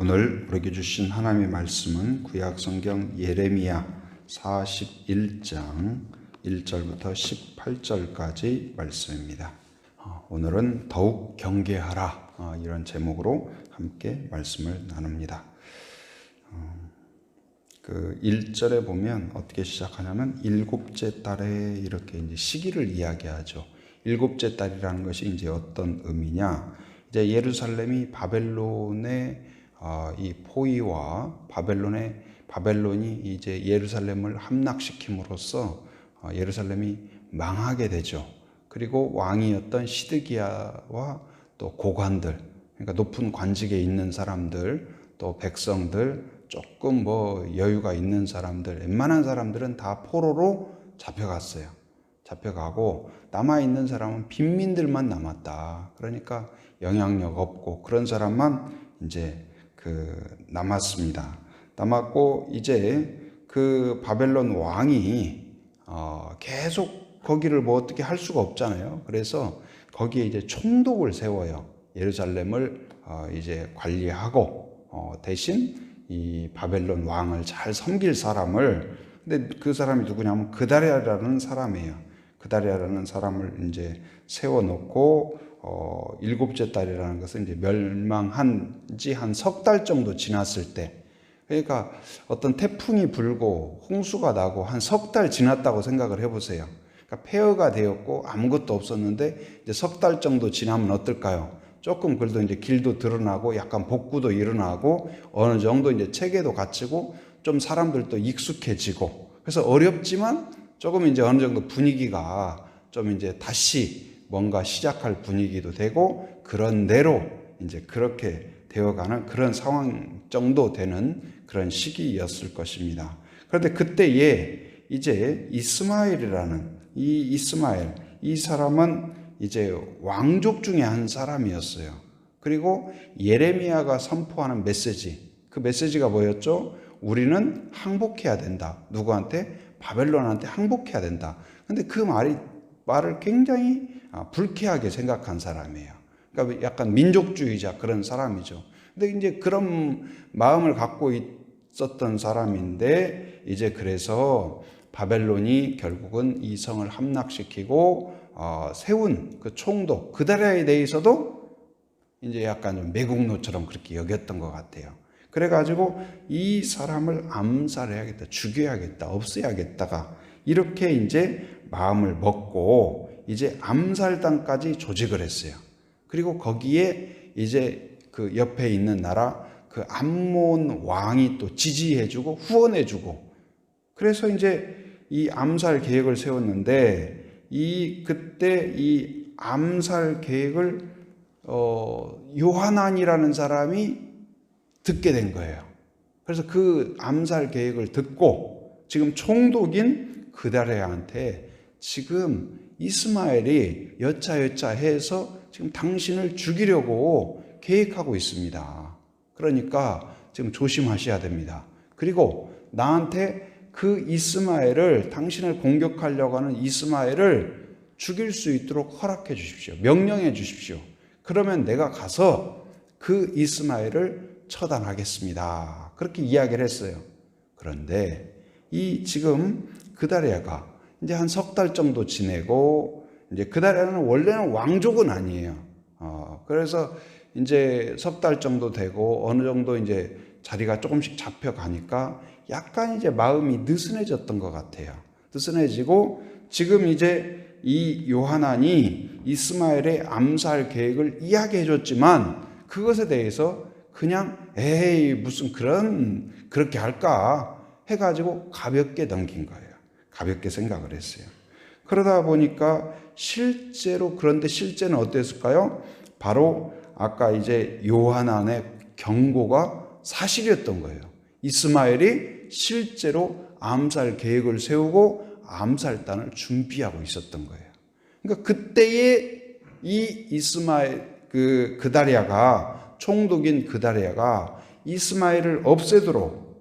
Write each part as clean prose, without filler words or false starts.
오늘 우리에게 주신 하나님의 말씀은 구약성경 예레미야 41장 1절부터 18절까지 말씀입니다. 오늘은 더욱 경계하라 이런 제목으로 함께 말씀을 나눕니다. 그 1절에 보면 어떻게 시작하냐면 일곱째 달에 이렇게 이제 시기를 이야기하죠. 일곱째 달이라는 것이 이제 어떤 의미냐? 이제 예루살렘이 바벨론의 이 포위와 바벨론이 이제 예루살렘을 함락시킴으로써 예루살렘이 망하게 되죠. 그리고 왕이었던 시드기야와 또 고관들, 그러니까 높은 관직에 있는 사람들, 또 백성들, 조금 여유가 있는 사람들, 웬만한 사람들은 다 포로로 잡혀갔어요. 잡혀가고 남아있는 사람은 빈민들만 남았다. 그러니까 영향력 없고 그런 사람만 이제 남았습니다. 남았고 이제 그 바벨론 왕이 계속 거기를 어떻게 할 수가 없잖아요. 그래서 거기에 이제 총독을 세워요. 예루살렘을 이제 관리하고 대신 이 바벨론 왕을 잘 섬길 사람을, 근데 그 사람이 누구냐면 그다랴라는 사람이에요. 그다랴라는 사람을 이제 세워놓고 일곱째 달이라는 것은 이제 멸망한 지 한 석 달 정도 지났을 때, 그러니까 어떤 태풍이 불고 홍수가 나고 한 석 달 지났다고 생각을 해보세요. 그러니까 폐허가 되었고 아무것도 없었는데 이제 석 달 정도 지나면 어떨까요? 조금 그래도 이제 길도 드러나고 약간 복구도 일어나고 어느 정도 이제 체계도 갖추고 좀 사람들도 익숙해지고, 그래서 어렵지만 조금 이제 어느 정도 분위기가 좀 이제 다시 뭔가 시작할 분위기도 되고 그런 대로 이제 그렇게 되어가는 그런 상황 정도 되는 그런 시기였을 것입니다. 그런데 그때에 이제 이스마엘이라는 이 사람은 이제 왕족 중에 한 사람이었어요. 그리고 예레미야가 선포하는 메시지, 그 메시지가 뭐였죠? 우리는 항복해야 된다. 누구한테? 바벨론한테 항복해야 된다. 근데 그 말을 굉장히 불쾌하게 생각한 사람이에요. 그러니까 약간 민족주의자 그런 사람이죠. 근데 이제 그런 마음을 갖고 있었던 사람인데, 이제 그래서 바벨론이 결국은 이 성을 함락시키고 세운 그 총독 그다랴에 대해서도 이제 약간 좀 매국노처럼 그렇게 여겼던 것 같아요. 그래가지고 이 사람을 암살해야겠다, 죽여야겠다, 없애야겠다가 이렇게 이제 마음을 먹고 이제 암살단까지 조직을 했어요. 그리고 거기에 이제 그 옆에 있는 나라 그 암몬 왕이 또 지지해주고 후원해주고, 그래서 이제 이 암살 계획을 세웠는데 그때 이 암살 계획을 요하난이라는 사람이 듣게 된 거예요. 그래서 그 암살 계획을 듣고 지금 총독인 그다랴한테 지금 이스마엘이 여차여차해서 지금 당신을 죽이려고 계획하고 있습니다. 그러니까 지금 조심하셔야 됩니다. 그리고 나한테 그 이스마엘을, 당신을 공격하려고 하는 이스마엘을 죽일 수 있도록 허락해 주십시오. 명령해 주십시오. 그러면 내가 가서 그 이스마엘을 처단하겠습니다. 그렇게 이야기를 했어요. 그런데 이 지금 그다랴가 이제 한 석 달 정도 지내고, 이제 그다랴는 원래는 왕족은 아니에요. 그래서 이제 석 달 정도 되고 어느 정도 이제 자리가 조금씩 잡혀가니까 약간 이제 마음이 느슨해졌던 것 같아요. 느슨해지고 지금 이제 이 요하난이 이스마엘의 암살 계획을 이야기해 줬지만 그것에 대해서 그냥 에이 무슨 그렇게 할까 해가지고 가볍게 넘긴 거예요. 가볍게 생각을 했어요. 그러다 보니까 그런데 실제는 어땠을까요? 바로 아까 이제 요하난의 경고가 사실이었던 거예요. 이스마엘이 실제로 암살 계획을 세우고 암살단을 준비하고 있었던 거예요. 그러니까 그때에 이 이스마엘 그다랴가, 총독인 그다랴가 이스마엘을 없애도록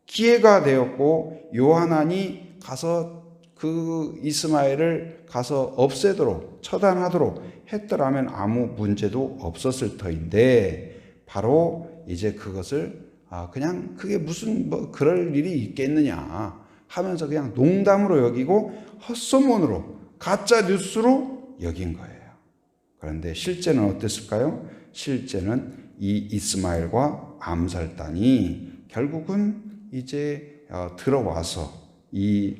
기회가 되었고, 요하난이 가서 그 이스마엘을 가서 없애도록, 처단하도록 했더라면 아무 문제도 없었을 터인데 바로 그리고 이제 그것을 그냥 그게 무슨 뭐 그럴 일이 있겠느냐 하면서 그냥 농담으로 여기고 헛소문으로 가짜 뉴스로 여긴 거예요. 그런데 실제는 어땠을까요? 실제는 이 이스마엘과 암살단이 결국은 이제 들어와서 이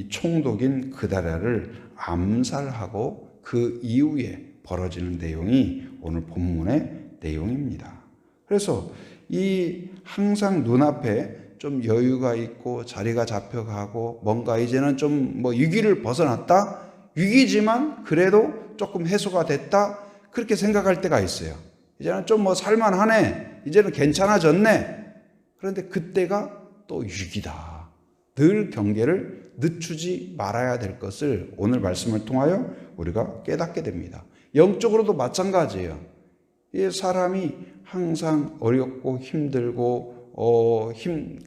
총독인 그다랴를 암살하고 그 이후에 벌어지는 내용이 오늘 본문의 내용입니다. 그래서 이 항상 눈앞에 좀 여유가 있고 자리가 잡혀가고 뭔가 이제는 좀 뭐 위기를 벗어났다, 위기지만 그래도 조금 해소가 됐다, 그렇게 생각할 때가 있어요. 이제는 좀 뭐 살만하네, 이제는 괜찮아졌네. 그런데 그때가 또 위기다. 늘 경계를 늦추지 말아야 될 것을 오늘 말씀을 통하여 우리가 깨닫게 됩니다. 영적으로도 마찬가지예요. 이 사람이 항상 어렵고 힘들고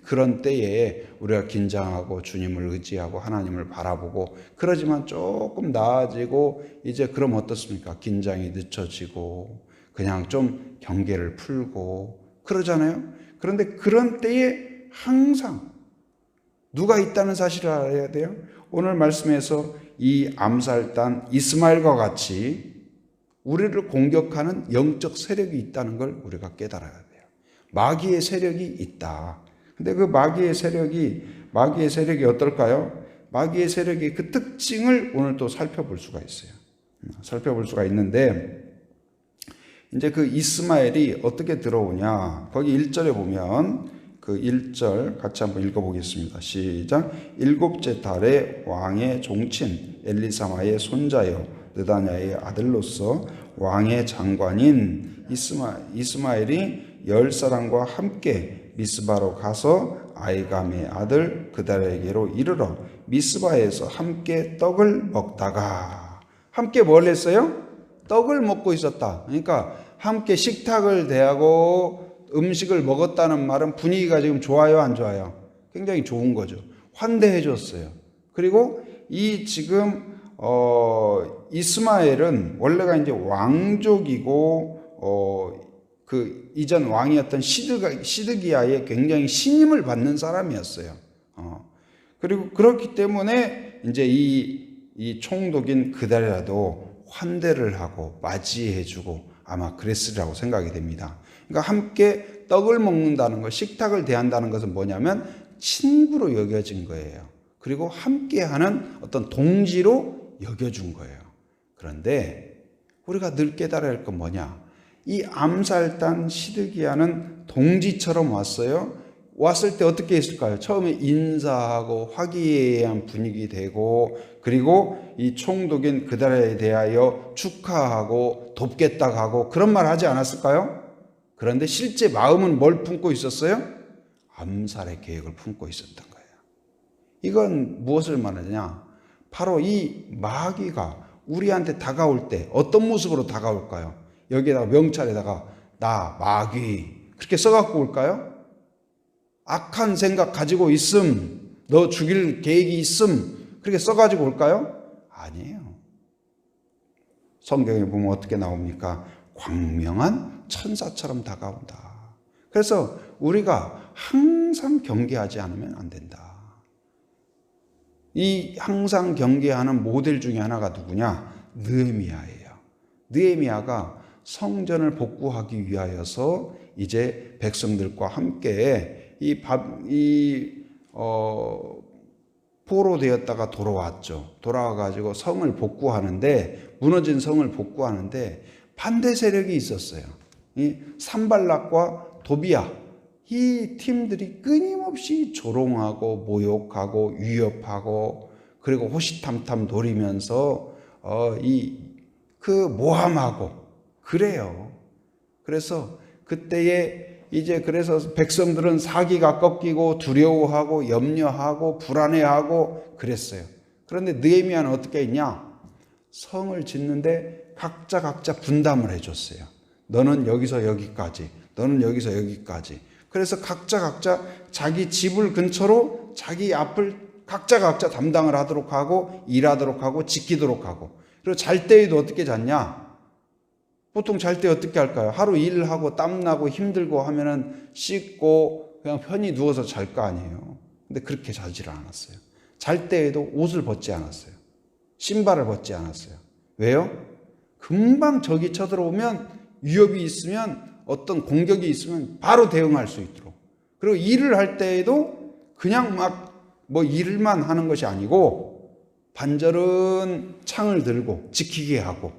그런 때에 우리가 긴장하고 주님을 의지하고 하나님을 바라보고 그러지만 조금 나아지고 이제 그럼 어떻습니까? 긴장이 늦춰지고 그냥 좀 경계를 풀고 그러잖아요. 그런데 그런 때에 항상 누가 있다는 사실을 알아야 돼요. 오늘 말씀에서 이 암살단 이스마엘과 같이 우리를 공격하는 영적 세력이 있다는 걸 우리가 깨달아야 돼요. 마귀의 세력이 있다. 근데 그 마귀의 세력이 어떨까요? 마귀의 세력의 그 특징을 오늘 또 살펴볼 수가 있어요. 살펴볼 수가 있는데 이제 그 이스마엘이 어떻게 들어오냐? 거기 1절에 보면 그 1절 같이 한번 읽어보겠습니다. 시작. 일곱째 달에 왕의 종친 엘리사마의 손자여 느다냐의 아들로서 왕의 장관인 이스마엘이 10사람과 함께 미스바로 가서 아이감의 아들 그다랴에게로 이르러 미스바에서 함께 떡을 먹다가 함께 뭘 했어요? 떡을 먹고 있었다. 그러니까 함께 식탁을 대하고 음식을 먹었다는 말은 분위기가 지금 좋아요, 안 좋아요? 굉장히 좋은 거죠. 환대해 줬어요. 그리고 이 지금 이스마엘은 원래가 이제 왕족이고 그 이전 왕이었던 시드기야의 굉장히 신임을 받는 사람이었어요. 그리고 그렇기 때문에 이제 이 총독인 그다랴도 환대를 하고 맞이해주고 아마 그랬으리라고 생각이 됩니다. 그러니까 함께 떡을 먹는다는 것, 식탁을 대한다는 것은 뭐냐면 친구로 여겨진 거예요. 그리고 함께하는 어떤 동지로 여겨준 거예요. 그런데 우리가 늘 깨달아야 할 건 뭐냐? 이 암살단 시드기야는 동지처럼 왔어요. 왔을 때 어떻게 했을까요? 처음에 인사하고 화기애애한 분위기 되고 그리고 이 총독인 그다랴에 대하여 축하하고 돕겠다고 하고 그런 말 하지 않았을까요? 그런데 실제 마음은 뭘 품고 있었어요? 암살의 계획을 품고 있었던 거예요. 이건 무엇을 말하느냐? 바로 이 마귀가 우리한테 다가올 때 어떤 모습으로 다가올까요? 여기에다가 명찰에다가 나 마귀 그렇게 써갖고 올까요? 악한 생각 가지고 있음, 너 죽일 계획이 있음 그렇게 써가지고 올까요? 아니에요. 성경에 보면 어떻게 나옵니까? 광명한 천사처럼 다가온다. 그래서 우리가 항상 경계하지 않으면 안 된다. 이 항상 경계하는 모델 중에 하나가 누구냐? 느헤미야예요. 느헤미야가 성전을 복구하기 위하여서 이제 백성들과 함께 포로되었다가 돌아왔죠. 돌아와가지고 성을 복구하는데 무너진 성을 복구하는데 반대 세력이 있었어요. 이 산발락과 도비야 이 팀들이 끊임없이 조롱하고 모욕하고 위협하고 그리고 호시탐탐 노리면서 모함하고 그래요. 그래서 그때에 이제 그래서 백성들은 사기가 꺾이고 두려워하고 염려하고 불안해하고 그랬어요. 그런데 느헤미야는 어떻게 했냐? 성을 짓는데 각자 분담을 해줬어요. 너는 여기서 여기까지, 너는 여기서 여기까지. 그래서 각자 자기 집을 근처로 자기 앞을 각자 담당을 하도록 하고 일하도록 하고 지키도록 하고 그리고 잘 때에도 어떻게 잤냐? 보통 잘 때 어떻게 할까요? 하루 일하고 땀나고 힘들고 하면은 씻고 그냥 편히 누워서 잘 거 아니에요. 근데 그렇게 자지를 않았어요. 잘 때에도 옷을 벗지 않았어요. 신발을 벗지 않았어요. 왜요? 금방 적이 쳐들어오면, 위협이 있으면, 어떤 공격이 있으면 바로 대응할 수 있도록. 그리고 일을 할 때에도 그냥 막 뭐 일만 하는 것이 아니고 반절은 창을 들고 지키게 하고,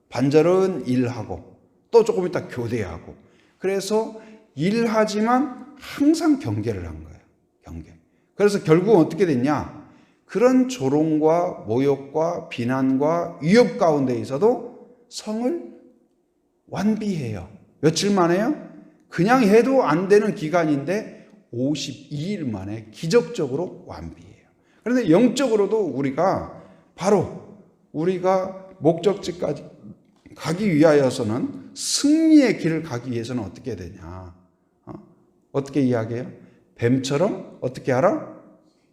반절은 일하고, 또 조금 있다 교대하고. 그래서 일하지만 항상 경계를 한 거예요. 경계. 그래서 결국은 어떻게 됐냐? 그런 조롱과 모욕과 비난과 위협 가운데 있어도 성을 완비해요. 며칠 만에요? 그냥 해도 안 되는 기간인데 52일 만에 기적적으로 완비해요. 그런데 영적으로도 우리가 바로 우리가 목적지까지 가기 위하여서는, 승리의 길을 가기 위해서는 어떻게 되냐? 어떻게 이야기해요? 뱀처럼 어떻게 하라?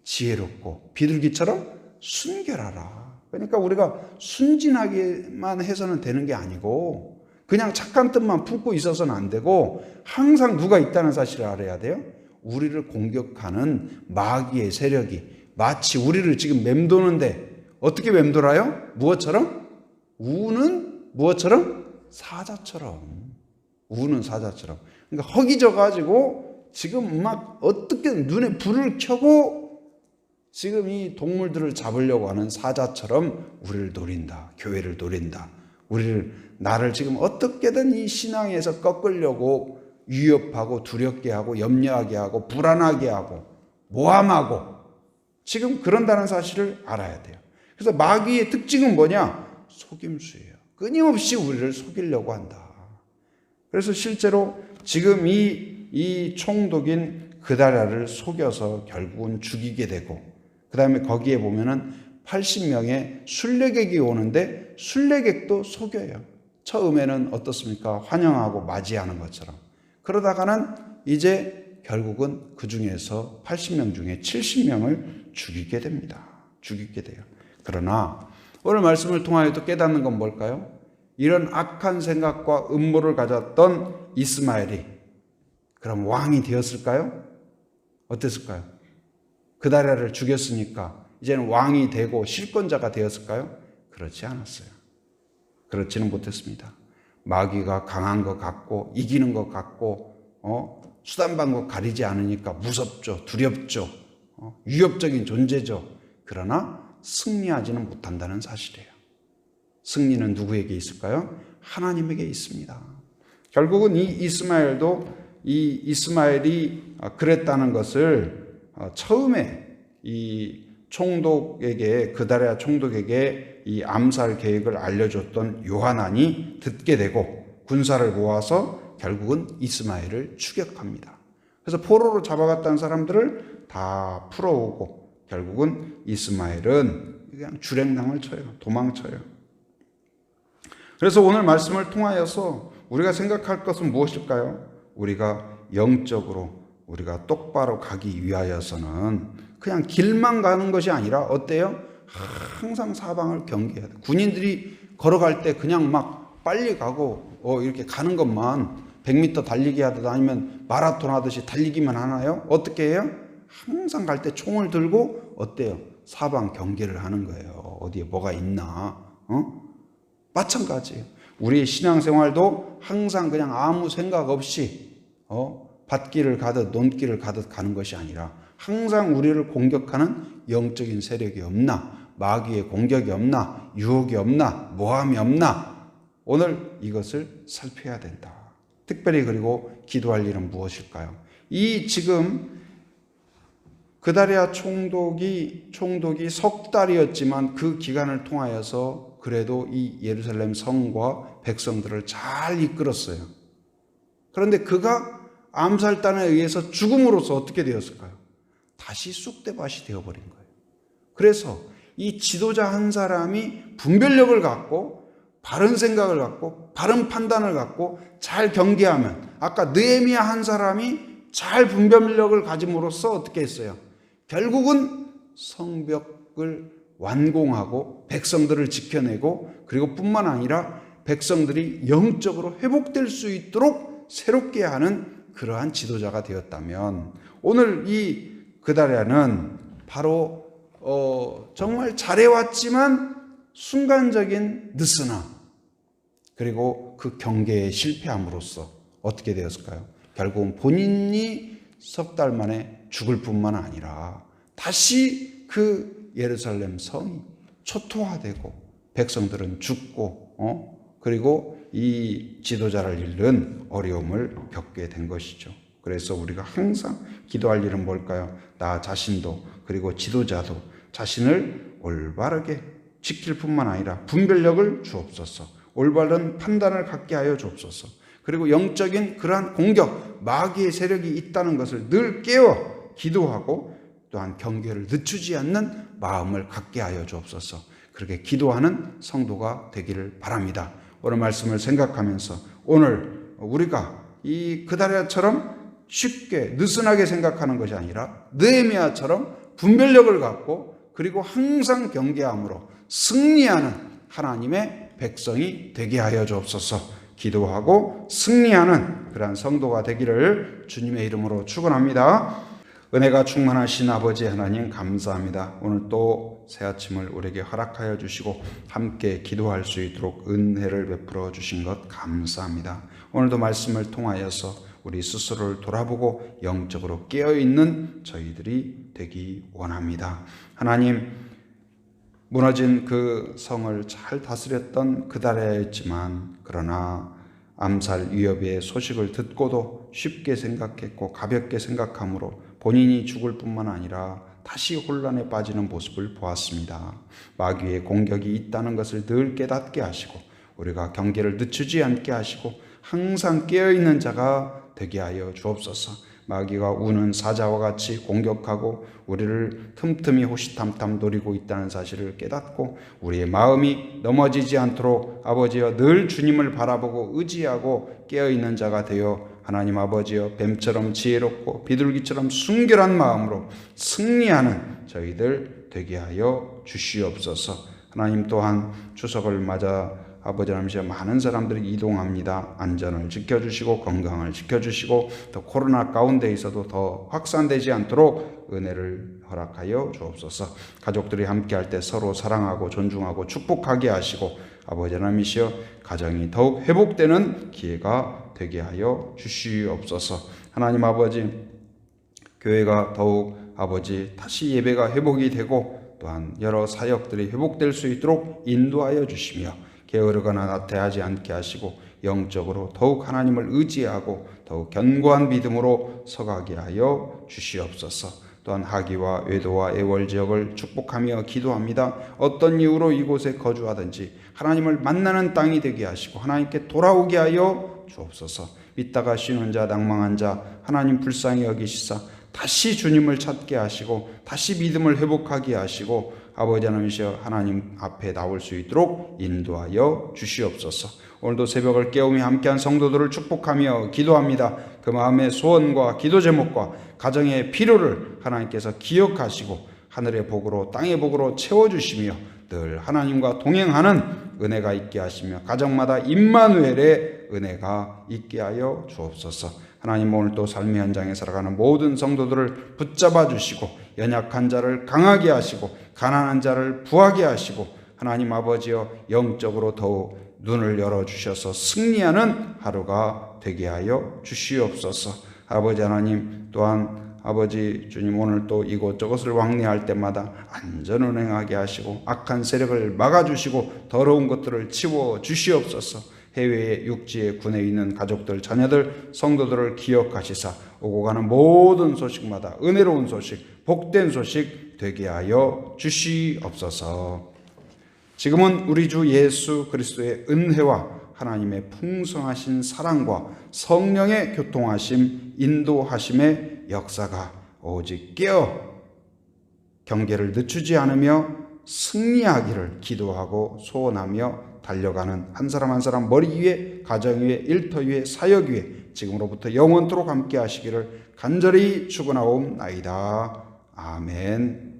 지혜롭고 비둘기처럼 순결하라. 그러니까 우리가 순진하게만 해서는 되는 게 아니고 그냥 착한 뜻만 품고 있어서는 안 되고 항상 누가 있다는 사실을 알아야 돼요. 우리를 공격하는 마귀의 세력이 마치 우리를 지금 맴도는데 어떻게 맴돌아요? 무엇처럼? 우는 무엇처럼? 사자처럼. 우는 사자처럼. 그러니까 허기져 가지고 지금 막 어떻게 눈에 불을 켜고 지금 이 동물들을 잡으려고 하는 사자처럼 우리를 노린다. 교회를 노린다. 나를 지금 어떻게든 이 신앙에서 꺾으려고 위협하고 두렵게 하고 염려하게 하고 불안하게 하고 모함하고 지금 그런다는 사실을 알아야 돼요. 그래서 마귀의 특징은 뭐냐? 속임수예요. 끊임없이 우리를 속이려고 한다. 그래서 실제로 지금 이 총독인 그다랴를 속여서 결국은 죽이게 되고, 그 다음에 거기에 보면은 80명의 순례객이 오는데 순례객도 속여요. 처음에는 어떻습니까? 환영하고 맞이하는 것처럼. 그러다가는 이제 결국은 그 중에서 80명 중에 70명을 죽이게 됩니다. 죽이게 돼요. 그러나 오늘 말씀을 통하여 또 깨닫는 건 뭘까요? 이런 악한 생각과 음모를 가졌던 이스마엘이 그럼 왕이 되었을까요? 어땠을까요? 그다랴를 죽였으니까 이제는 왕이 되고 실권자가 되었을까요? 그렇지 않았어요. 그렇지는 못했습니다. 마귀가 강한 것 같고 이기는 것 같고 수단방법 가리지 않으니까 무섭죠. 두렵죠. 위협적인 존재죠. 그러나 승리하지는 못한다는 사실이에요. 승리는 누구에게 있을까요? 하나님에게 있습니다. 결국은 이 이스마엘이 그랬다는 것을 처음에 이 총독에게, 그다랴 총독에게 이 암살 계획을 알려줬던 요하난이 듣게 되고 군사를 모아서 결국은 이스마엘을 추격합니다. 그래서 포로로 잡아갔다는 사람들을 다 풀어오고 결국은 이스마엘은 그냥 주랭랑을 쳐요. 도망쳐요. 그래서 오늘 말씀을 통하여서 우리가 생각할 것은 무엇일까요? 우리가 영적으로 우리가 똑바로 가기 위하여서는 그냥 길만 가는 것이 아니라 어때요? 항상 사방을 경계해야 돼요. 군인들이 걸어갈 때 그냥 막 빨리 가고 이렇게 가는 것만 100m 달리기 하듯 아니면 마라톤 하듯이 달리기만 하나요? 어떻게 해요? 항상 갈 때 총을 들고 어때요? 사방 경계를 하는 거예요. 어디에 뭐가 있나? 마찬가지예요. 우리의 신앙생활도 항상 그냥 아무 생각 없이 밭길을 가듯 논길을 가듯 가는 것이 아니라 항상 우리를 공격하는 영적인 세력이 없나, 마귀의 공격이 없나, 유혹이 없나, 모함이 없나, 오늘 이것을 살펴야 된다. 특별히 그리고 기도할 일은 무엇일까요? 이 지금 그다랴 총독이 석 달이었지만 그 기간을 통하여서 그래도 이 예루살렘 성과 백성들을 잘 이끌었어요. 그런데 그가 암살단에 의해서 죽음으로써 어떻게 되었을까요? 다시 쑥대밭이 되어버린 거예요. 그래서 이 지도자 한 사람이 분별력을 갖고 바른 생각을 갖고 바른 판단을 갖고 잘 경계하면, 아까 느헤미야 한 사람이 잘 분별력을 가짐으로써 어떻게 했어요? 결국은 성벽을 완공하고 백성들을 지켜내고, 그리고 뿐만 아니라 백성들이 영적으로 회복될 수 있도록 새롭게 하는 그러한 지도자가 되었다면, 오늘 이 그다랴는 바로 정말 잘해왔지만 순간적인 느슨함, 그리고 그 경계에 실패함으로써 어떻게 되었을까요? 결국은 본인이 석 달 만에 죽을 뿐만 아니라 다시 그 예루살렘 성이 초토화되고 백성들은 죽고 그리고 이 지도자를 잃는 어려움을 겪게 된 것이죠. 그래서 우리가 항상 기도할 일은 뭘까요? 나 자신도 그리고 지도자도 자신을 올바르게 지킬 뿐만 아니라 분별력을 주옵소서, 올바른 판단을 갖게 하여 주옵소서, 그리고 영적인 그러한 공격, 마귀의 세력이 있다는 것을 늘 깨워 기도하고 또한 경계를 늦추지 않는 마음을 갖게 하여 주옵소서. 그렇게 기도하는 성도가 되기를 바랍니다. 오늘 말씀을 생각하면서 오늘 우리가 이 그다랴처럼 쉽게 느슨하게 생각하는 것이 아니라 느헤미야처럼 분별력을 갖고 그리고 항상 경계함으로 승리하는 하나님의 백성이 되게 하여 주옵소서. 기도하고 승리하는 그러한 성도가 되기를 주님의 이름으로 축원합니다. 은혜가 충만하신 아버지 하나님 감사합니다. 오늘 또 새 아침을 우리에게 허락하여 주시고 함께 기도할 수 있도록 은혜를 베풀어 주신 것 감사합니다. 오늘도 말씀을 통하여서 우리 스스로를 돌아보고 영적으로 깨어있는 저희들이 되기 원합니다. 하나님, 무너진 그 성을 잘 다스렸던 그다랴였지만 그러나 암살 위협의 소식을 듣고도 쉽게 생각했고 가볍게 생각함으로 본인이 죽을 뿐만 아니라 다시 혼란에 빠지는 모습을 보았습니다. 마귀의 공격이 있다는 것을 늘 깨닫게 하시고 우리가 경계를 늦추지 않게 하시고 항상 깨어있는 자가 되게 하여 주옵소서. 마귀가 우는 사자와 같이 공격하고 우리를 틈틈이 호시탐탐 노리고 있다는 사실을 깨닫고 우리의 마음이 넘어지지 않도록 아버지여 늘 주님을 바라보고 의지하고 깨어있는 자가 되어 하나님 아버지여 뱀처럼 지혜롭고 비둘기처럼 순결한 마음으로 승리하는 저희들 되게 하여 주시옵소서. 하나님 또한 추석을 맞아 아버지 하나님 많은 사람들이 이동합니다. 안전을 지켜주시고 건강을 지켜주시고 또 코로나 가운데 있어도 더 확산되지 않도록 은혜를 허락하여 주옵소서. 가족들이 함께할 때 서로 사랑하고 존중하고 축복하게 하시고 아버지 하나님이시여 가정이 더욱 회복되는 기회가 되게 하여 주시옵소서. 하나님 아버지, 교회가 더욱 아버지 다시 예배가 회복이 되고 또한 여러 사역들이 회복될 수 있도록 인도하여 주시며 게으르거나 나태하지 않게 하시고 영적으로 더욱 하나님을 의지하고 더욱 견고한 믿음으로 서가게 하여 주시옵소서. 또한 하기와 외도와 애월 지역을 축복하며 기도합니다. 어떤 이유로 이곳에 거주하든지 하나님을 만나는 땅이 되게 하시고 하나님께 돌아오게 하여 주옵소서. 믿다가 쉬는 자, 낭망한 자 하나님 불쌍히 여기시사 다시 주님을 찾게 하시고 다시 믿음을 회복하게 하시고 아버지 하나님이시여 하나님 앞에 나올 수 있도록 인도하여 주시옵소서. 오늘도 새벽을 깨우며 함께한 성도들을 축복하며 기도합니다. 그 마음의 소원과 기도 제목과 가정의 필요를 하나님께서 기억하시고 하늘의 복으로 땅의 복으로 채워주시며 늘 하나님과 동행하는 은혜가 있게 하시며 가정마다 임마누엘의 은혜가 있게 하여 주옵소서. 하나님, 오늘 또 삶의 현장에 살아가는 모든 성도들을 붙잡아 주시고 연약한 자를 강하게 하시고 가난한 자를 부하게 하시고 하나님 아버지여 영적으로 더욱 눈을 열어주셔서 승리하는 하루가 되게 하여 주시옵소서. 아버지 하나님, 또한 아버지 주님, 오늘 또 이곳저곳을 왕래할 때마다 안전운행하게 하시고 악한 세력을 막아주시고 더러운 것들을 치워주시옵소서. 해외의 육지의 군에 있는 가족들, 자녀들, 성도들을 기억하시사 오고 가는 모든 소식마다 은혜로운 소식, 복된 소식 되게 하여 주시옵소서. 지금은 우리 주 예수 그리스도의 은혜와 하나님의 풍성하신 사랑과 성령의 교통하심, 인도하심의 역사가 오직 깨어 경계를 늦추지 않으며 승리하기를 기도하고 소원하며 달려가는 한 사람 한 사람 머리 위에, 가정 위에, 일터 위에, 사역 위에 지금으로부터 영원토록 함께 하시기를 간절히 축원하옵나이다. 아멘.